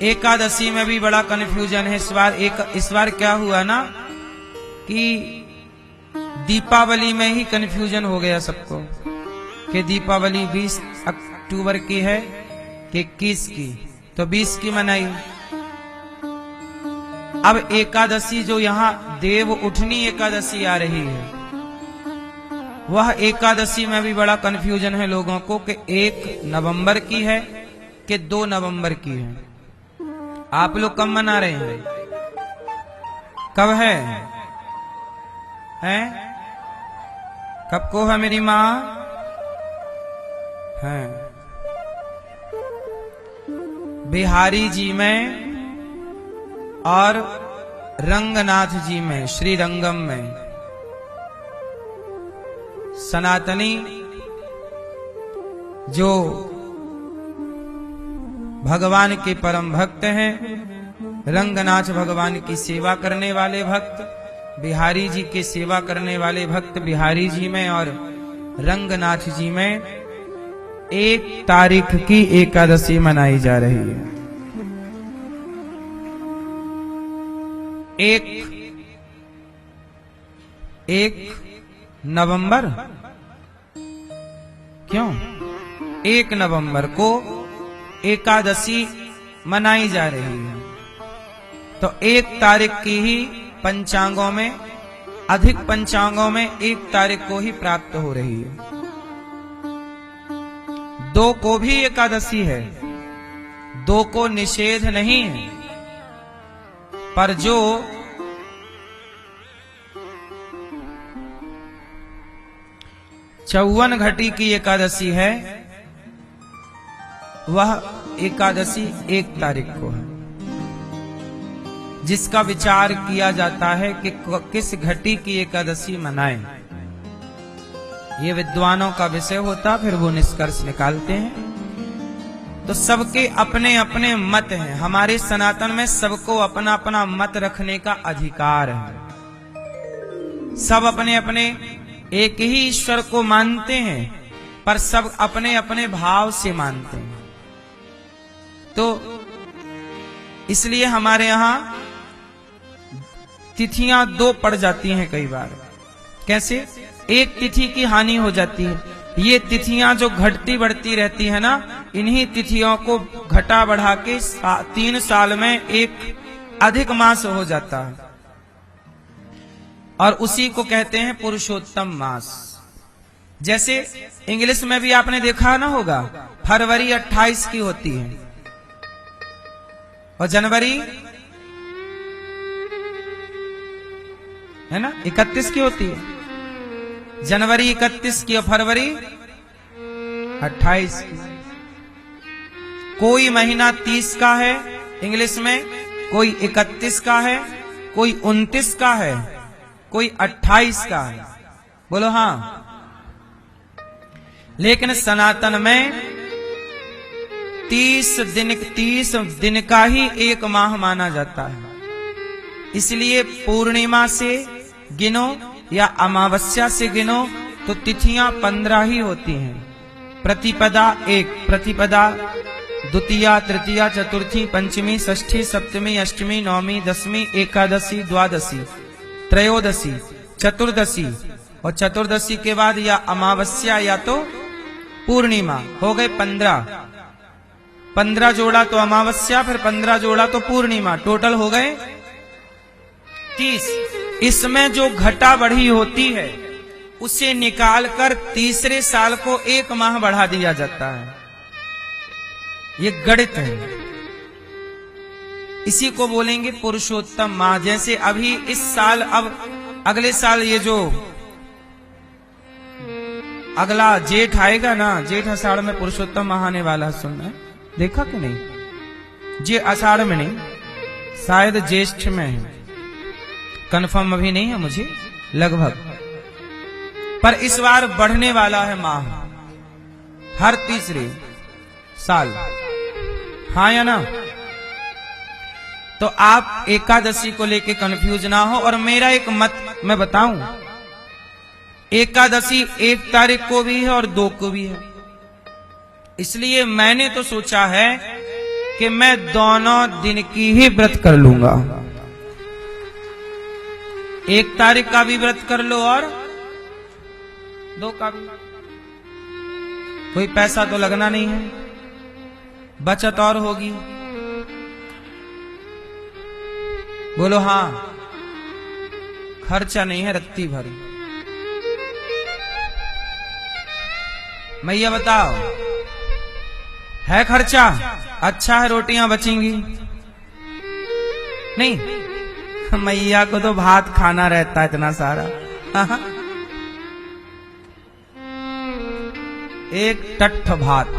एकादशी में भी बड़ा कन्फ्यूजन है। इस बार क्या हुआ ना कि दीपावली में ही कन्फ्यूजन हो गया सबको कि दीपावली 20 अक्टूबर की है कि 21 की, तो 20 की मनाई। अब एकादशी जो यहाँ देव उठनी एकादशी आ रही है, वह एकादशी में भी बड़ा कन्फ्यूजन है लोगों को कि 1 नवंबर की है कि 2 नवंबर की है। आप लोग कब मना रहे हैं? कब है? हैं? कब को है मेरी माँ? है बिहारी जी में और रंगनाथ जी में, श्री रंगम में। सनातनी जो भगवान के परम भक्त हैं, रंगनाथ भगवान की सेवा करने वाले भक्त, बिहारी जी की सेवा करने वाले भक्त बिहारी जी में और रंगनाथ जी में 1 तारीख की एकादशी मनाई जा रही है। 1 नवंबर, क्यों 1 नवंबर को एकादशी मनाई जा रही है, तो 1 तारीख की ही पंचांगों में, अधिक पंचांगों में 1 तारीख को ही प्राप्त हो रही है। 2 को भी एकादशी है, 2 को निषेध नहीं है, पर जो चौवन घटी की एकादशी है, वह एकादशी 1 तारीख को है, जिसका विचार किया जाता है कि किस घटी की एकादशी मनाएं। ये विद्वानों का विषय होता, फिर वो निष्कर्ष निकालते हैं। तो सबके अपने अपने मत हैं। हमारे सनातन में सबको अपना अपना मत रखने का अधिकार है। सब अपने अपने एक ही ईश्वर को मानते हैं, पर सब अपने अपने भाव से मानते हैं। तो इसलिए हमारे यहां तिथियां 2 पड़ जाती हैं कई बार। कैसे? एक तिथि की हानि हो जाती है। ये तिथियां जो घटती बढ़ती रहती है ना, इन्हीं तिथियों को घटा बढ़ा के 3 साल में 1 अधिक मास हो जाता है, और उसी को कहते हैं पुरुषोत्तम मास। जैसे इंग्लिश में भी आपने देखा ना होगा, फरवरी 28 की होती है और जनवरी है ना 31 की होती है। जनवरी 31 की और फरवरी 28 की। कोई महीना 30 का है इंग्लिश में, कोई 31 का है, कोई 29 का है, कोई 28 का है। बोलो हाँ। लेकिन सनातन में 30 दिन का ही 1 माह माना जाता है। इसलिए पूर्णिमा से गिनो या अमावस्या से गिनो तो तिथियां 15 ही होती हैं। प्रतिपदा 1, प्रतिपदा द्वितीया, तृतीया, चतुर्थी, पंचमी, षष्ठी, सप्तमी, अष्टमी, नवमी, दसवीं, एकादशी, द्वादशी, त्रयोदशी, चतुर्दशी, और चतुर्दशी के बाद या अमावस्या या तो पूर्णिमा। हो गए 15 जोड़ा तो अमावस्या, फिर 15 जोड़ा तो पूर्णिमा, टोटल हो गए 30। इसमें जो घटा बढ़ी होती है उसे निकालकर तीसरे साल को 1 माह बढ़ा दिया जाता है। ये गणित है। इसी को बोलेंगे पुरुषोत्तम माह। जैसे अभी इस साल, अब अगले साल ये जो अगला जेठ आएगा ना, जेठ आषाढ़ में पुरुषोत्तम माह आने वाला है। सुनना है, देखा कि नहीं? जे आषाढ़ में नहीं, शायद ज्येष्ठ में है, कंफर्म अभी नहीं है मुझे, लगभग। पर इस बार बढ़ने वाला है माह, हर तीसरे साल। हाँ या ना? तो आप एकादशी को लेके कंफ्यूज ना हो। और मेरा एक मत मैं बताऊं, एकादशी 1 तारीख को भी है और 2 को भी है। इसलिए मैंने तो सोचा है कि मैं दोनों दिन की ही व्रत कर लूंगा। 1 तारीख का भी व्रत कर लो और 2 का भी। कोई पैसा तो लगना नहीं है, बचत और होगी। बोलो हाँ, खर्चा नहीं है रत्ती भर। मैया बताओ, है खर्चा? अच्छा है, रोटियां बचेंगी नहीं? मैया को तो भात खाना रहता है इतना सारा। एक टट्ठ भात।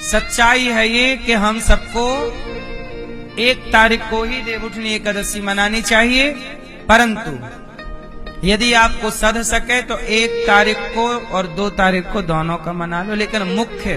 सच्चाई है ये कि हम सबको 1 तारीख को ही देवउठनी एकादशी मनानी चाहिए, परंतु यदि आपको सध सके तो 1 तारीख को और 2 तारीख को दोनों का मना लो। लेकिन मुख्य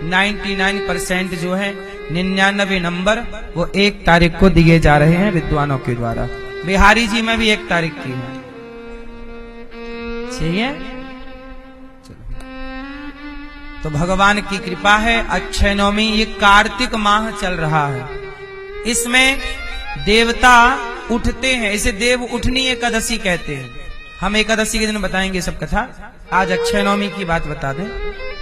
99% जो है 99 नंबर वो 1 तारीख को दिए जा रहे हैं विद्वानों के द्वारा। बिहारी जी में भी 1 तारीख की है। चाहिए तो भगवान की कृपा है। अक्षय नवमी ये कार्तिक माह चल रहा है, इसमें देवता उठते हैं, इसे देव उठनी एकादशी कहते हैं। हम एकादशी के दिन बताएंगे सब कथा। आज अक्षय नवमी की बात बता दें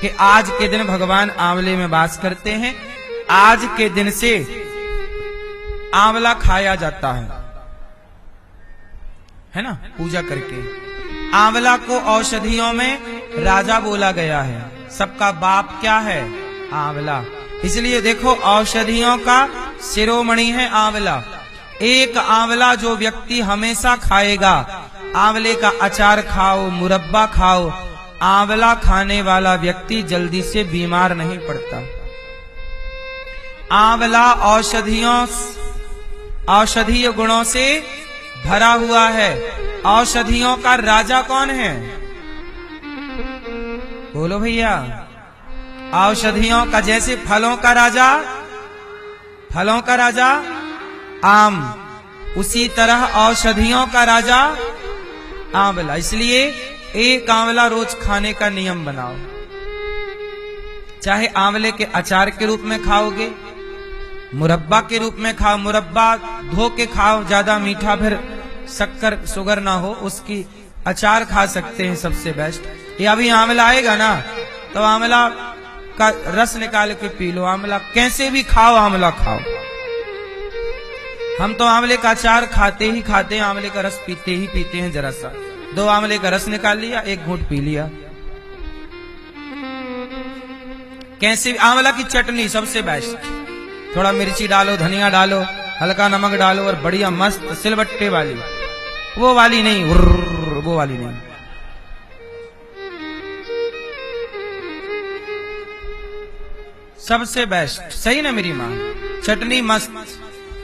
कि आज के दिन भगवान आंवले में वास करते हैं। आज के दिन से आंवला खाया जाता है ना, पूजा करके। आंवला को औषधियों में राजा बोला गया है। सबका बाप क्या है? आंवला। इसलिए देखो, औषधियों का शिरोमणि है आंवला। एक आंवला जो व्यक्ति हमेशा खाएगा, आंवले का अचार खाओ, मुरब्बा खाओ, आंवला खाने वाला व्यक्ति जल्दी से बीमार नहीं पड़ता। आंवला औषधीय गुणों से भरा हुआ है। औषधियों का राजा कौन है? बोलो भैया। औषधियों का, जैसे फलों का राजा आम, उसी तरह औषधियों का राजा आंवला। इसलिए 1 आंवला रोज खाने का नियम बनाओ। चाहे आंवले के अचार के रूप में खाओगे, मुरब्बा के रूप में खाओ। मुरब्बा धो के खाओ, ज्यादा मीठा फिर शक्कर शुगर ना हो, उसकी अचार खा सकते हैं, सबसे बेस्ट। ये अभी आंवला आएगा ना, तो आंवला का रस निकाल के पी लो। आंवला कैसे भी खाओ, आंवला खाओ। हम तो आंवले का अचार खाते ही खाते हैं, आंवले का रस पीते ही पीते हैं। जरा सा 2 आंवले का रस निकाल लिया, 1 घूंट पी लिया। कैसे भी आंवला की चटनी सबसे बेस्ट। थोड़ा मिर्ची डालो, धनिया डालो, हल्का नमक डालो और बढ़िया मस्त सिलबट्टे वाली, वो वाली नहीं, वो वाली नहीं। सबसे बेस्ट। सही ना मेरी माँ? चटनी मस्त।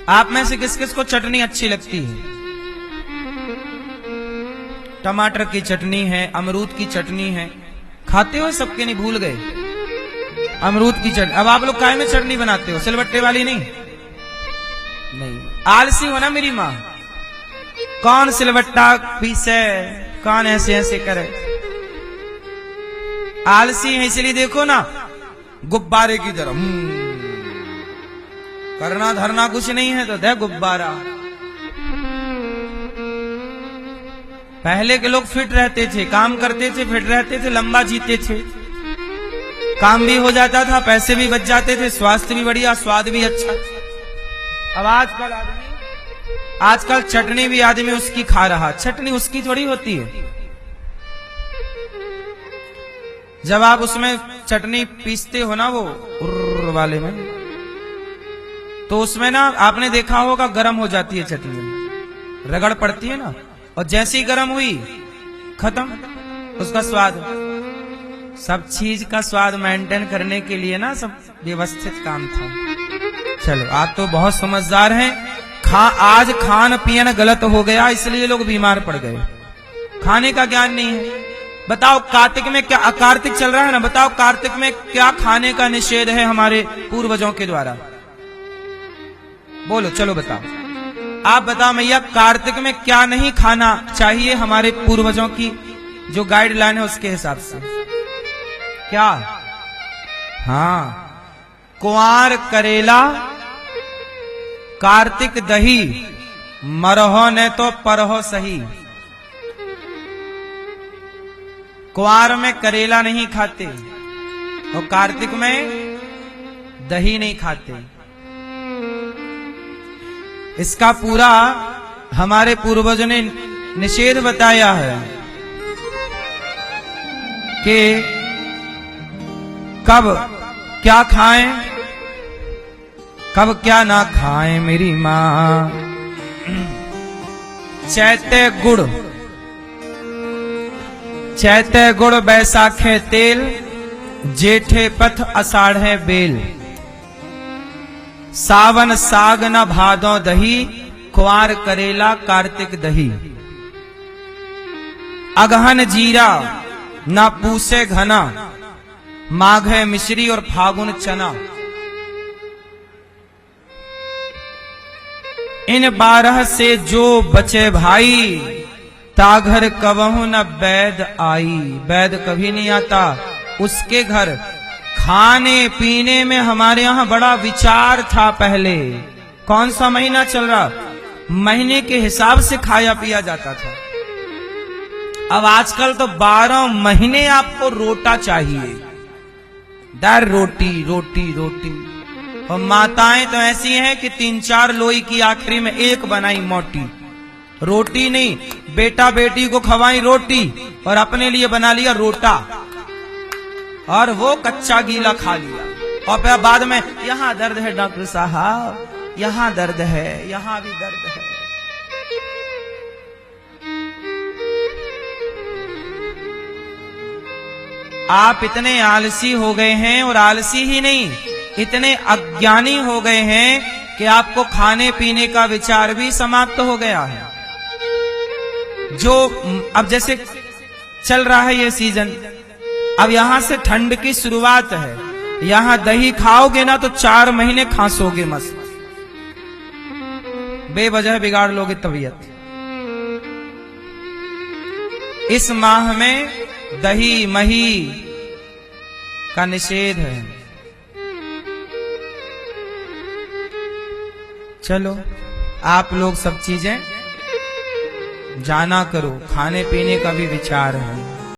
आप में से किस किस को चटनी अच्छी लगती है? टमाटर की चटनी है, अमरूद की चटनी है, खाते हो सबके? नहीं, भूल गए। अमरूद की चटनी। अब आप लोग काय में चटनी बनाते हो? सिलबट्टे वाली नहीं? आलसी हो ना मेरी माँ। कौन सिलबट्टा पीसे, कौन ऐसे ऐसे करे? आलसी है। इसलिए देखो ना, गुब्बारे की तरह करना धरना कुछ नहीं है तो दे गुब्बारा। पहले के लोग फिट रहते थे, काम करते थे, फिट रहते थे, लंबा जीते थे, काम भी हो जाता था, पैसे भी बच जाते थे, स्वास्थ्य भी बढ़िया, स्वाद भी अच्छा। अब आजकल चटनी भी आदमी उसकी खा रहा। चटनी उसकी थोड़ी होती है। जब आप उसमें चटनी पीसते हो ना, वो वाले में, तो उसमें ना आपने देखा होगा गरम हो जाती है चटनी, रगड़ पड़ती है ना, और जैसे ही गरम हुई खत्म उसका स्वाद। सब चीज का स्वाद मेंटेन करने के लिए ना सब व्यवस्थित काम था। चलो, आप तो बहुत समझदार हैं। आज खान पियन गलत हो गया, इसलिए लोग बीमार पड़ गए। खाने का ज्ञान नहीं है। बताओ कार्तिक में क्या, कार्तिक चल रहा है ना, बताओ कार्तिक में क्या खाने का निषेध है हमारे पूर्वजों के द्वारा? बोलो, चलो बताओ। आप बताओ मैया, कार्तिक में क्या नहीं खाना चाहिए हमारे पूर्वजों की जो गाइडलाइन है उसके हिसाब से। क्या? हाँ, कुंवार करेला कार्तिक दही, मरहो ने तो परहो सही। कुंवार में करेला नहीं खाते और कार्तिक में दही नहीं खाते। इसका पूरा हमारे पूर्वजों ने निषेध बताया है कि कब क्या खाएं, कब क्या ना खाएं मेरी मां। चैते गुड़, चैते गुड़ बैसाखे तेल, जेठे पथ अषाढ़े बेल। सावन साग न भादों दही, कुंवार करेला कार्तिक दही। अगहन जीरा न पूसे घना, माघे मिश्री और फागुन चना। इन 12 से जो बचे भाई, ताघर कबहु न वैद आई। वैद कभी नहीं आता उसके घर। खाने पीने में हमारे यहाँ बड़ा विचार था पहले। कौन सा महीना चल रहा, महीने के हिसाब से खाया पिया जाता था। अब आजकल तो 12 महीने आपको रोटा चाहिए, दर रोटी रोटी रोटी। और माताएं तो ऐसी हैं कि 3-4 लोई की आखिरी में एक बनाई मोटी। रोटी नहीं, बेटा बेटी को खवाई रोटी और अपने लिए बना लिया रोटा, और वो कच्चा गीला खा लिया। और फिर बाद में यहां दर्द है डॉक्टर साहब, यहां दर्द है, यहां भी दर्द है। आप इतने आलसी हो गए हैं, और आलसी ही नहीं, इतने अज्ञानी हो गए हैं कि आपको खाने पीने का विचार भी समाप्त हो गया है। जो अब जैसे चल रहा है ये सीजन, अब यहां से ठंड की शुरुआत है, यहां दही खाओगे ना तो 4 महीने खांसोगे मस्त, बेवजह बिगाड़ लोगे तबीयत। इस माह में दही मही का निषेध है। चलो आप लोग सब चीजें जाना करो, खाने पीने का भी विचार है।